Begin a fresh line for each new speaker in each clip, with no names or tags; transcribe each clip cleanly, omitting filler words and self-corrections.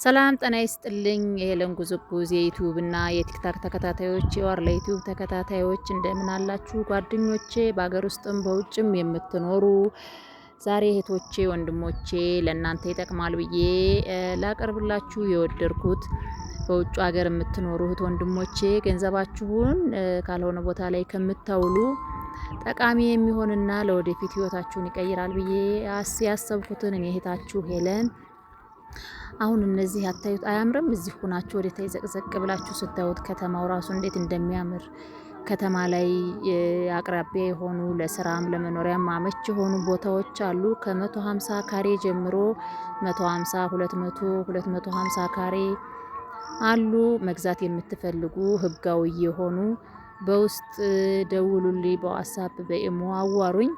ሰላም ጤና ይስጥልኝ የሄለን ጉዝጉዝ የዩቲዩብ እና የቲክታክ ተከታታዮች የዋርላ ዩቲዩብ ተከታታዮች እንደምን አላችሁ ጓደኞቼ በአገር ውስጥም በውጭም የምትኖሩ ዛሬ እህቶቼ ወንድሞቼ ለእናንተ ይጠቅማል ብዬ ላቀርብላችሁ የወደድኩት በውጭ ሀገር የምትኖሩ እህት ወንድሞቼ ገንዘባችሁን ካልሆነ ቦታ ላይ ከምታውሉ ጠቃሚ የሚሆንና ለወደፊት ህይወታችሁን ይቀይራል ብዬ ያሰብኩትን እኔ እህታችሁ ሄለን አሁን እነዚህ አታዩት አያምርም? እዚህ ሆናችሁ ወደ ታይ ዘቅዘቅ ብላችሁ ስታዩት ከተማው ራሱ እንዴት እንደሚያምር ከተማ ላይ አቅራቢያ የሆኑ ለስራም ለመኖሪያም አመች የሆኑ ቦታዎች አሉ። ከ150 ካሬ ጀምሮ 150 200 250 ካሬ አሉ። መግዛት የምትፈልጉ ህጋዊ የሆኑ በውስጥ ደውሉልኝ፣ በዋትስአፕ በኢሞ አዋሩኝ፣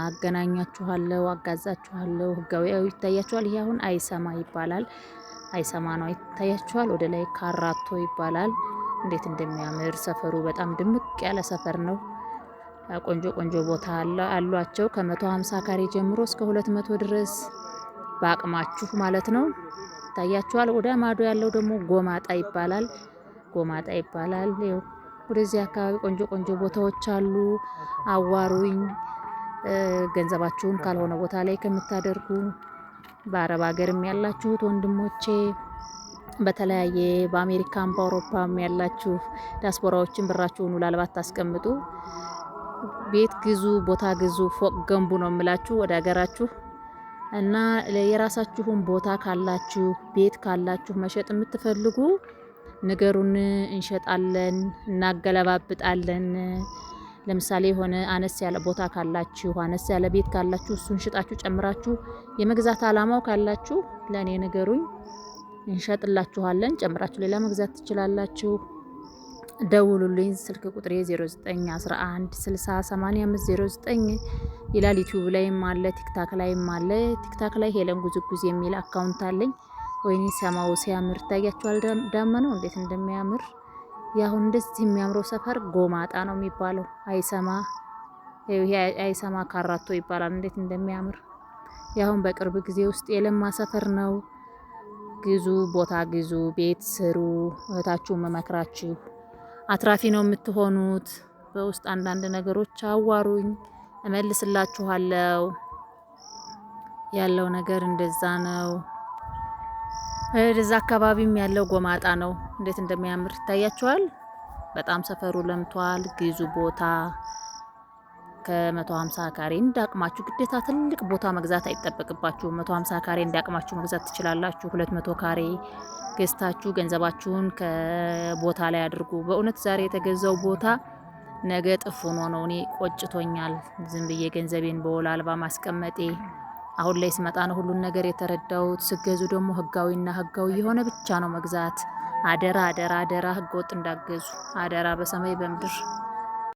አገናኛችኋለሁ፣ አጋዛችኋለሁ። ህጋዊ ይታያችኋል። ይሄ አሁን አይሰማ ይባላል። አይሰማ ነው ይታያችኋል። ወደ ላይ ካራቶ ይባላል። እንዴት እንደሚያምር ሰፈሩ በጣም ድምቅ ያለ ሰፈር ነው። ቆንጆ ቆንጆ ቦታ አሏቸው። ከ150 ካሬ ጀምሮ እስከ 200 ድረስ በአቅማችሁ ማለት ነው። ይታያችኋል። ወደ ማዶ ያለው ደግሞ ጎማጣ ይባላል። ጎማጣ ይባላል። ወደዚህ አካባቢ ቆንጆ ቆንጆ ቦታዎች አሉ። አዋሩኝ። ገንዘባችሁን ካልሆነ ቦታ ላይ ከምታደርጉ በአረብ ሀገርም ያላችሁት ወንድሞቼ በተለያየ በአሜሪካም በአውሮፓም ያላችሁ ዲያስፖራዎችን ብራችሁን ላልባት ታስቀምጡ፣ ቤት ግዙ፣ ቦታ ግዙ፣ ፎቅ ገንቡ ነው የምላችሁ ወደ ሀገራችሁ እና የራሳችሁን ቦታ ካላችሁ ቤት ካላችሁ መሸጥ የምትፈልጉ ነገሩን እንሸጣለን፣ እናገለባብጣለን። ለምሳሌ የሆነ አነስ ያለ ቦታ ካላችሁ አነስ ያለ ቤት ካላችሁ እሱን ሽጣችሁ ጨምራችሁ የመግዛት አላማው ካላችሁ ለኔ ንገሩኝ፣ እንሸጥላችኋለን። ጨምራችሁ ሌላ መግዛት ትችላላችሁ። ደውሉልኝ። ስልክ ቁጥሬ 0911 60 8509 ይላል። ዩቲዩብ ላይም አለ፣ ቲክታክ ላይም አለ። ቲክታክ ላይ ሄለን ጉዝጉዝ የሚል አካውንት አለኝ። ወይኔ ሰማው ሲያምር ታያችኋል። ዳመናው እንዴት እንደሚያምር ያሁን እንደዚህ የሚያምረው ሰፈር ጎማጣ ነው የሚባለው። አይሰማ ይሄ አይሰማ ካራቶ ይባላል። እንዴት እንደሚያምር ያሁን በቅርብ ጊዜ ውስጥ የለማ ሰፈር ነው። ግዙ፣ ቦታ ግዙ፣ ቤት ስሩ። እህታችሁ መመክራችሁ አትራፊ ነው የምትሆኑት። በውስጥ አንዳንድ ነገሮች አዋሩኝ፣ እመልስላችኋለሁ። ያለው ነገር እንደዛ ነው። እዛ አካባቢም ያለው ጎማጣ ነው። እንዴት እንደሚያምር ይታያችኋል። በጣም ሰፈሩ ለምቷል። ግዙ ቦታ ከ150 ካሬ እንዳቅማችሁ። ግዴታ ትልቅ ቦታ መግዛት አይጠበቅባችሁ። 150 ካሬ እንዳቅማችሁ መግዛት ትችላላችሁ። 200 ካሬ ገዝታችሁ ገንዘባችሁን ከቦታ ላይ አድርጉ። በእውነት ዛሬ የተገዛው ቦታ ነገ ጥፍ ሆኖ ነው። እኔ ቆጭቶኛል ዝም ብዬ ገንዘቤን በወል አልባ ማስቀመጤ። አሁን ላይ ስመጣ ነው ሁሉን ነገር የተረዳሁት። ስገዙ ደግሞ ህጋዊና ህጋዊ የሆነ ብቻ ነው መግዛት። አደራ አደራ አደራ፣ ህገወጥ እንዳገዙ አደራ፣ በሰማይ በምድር።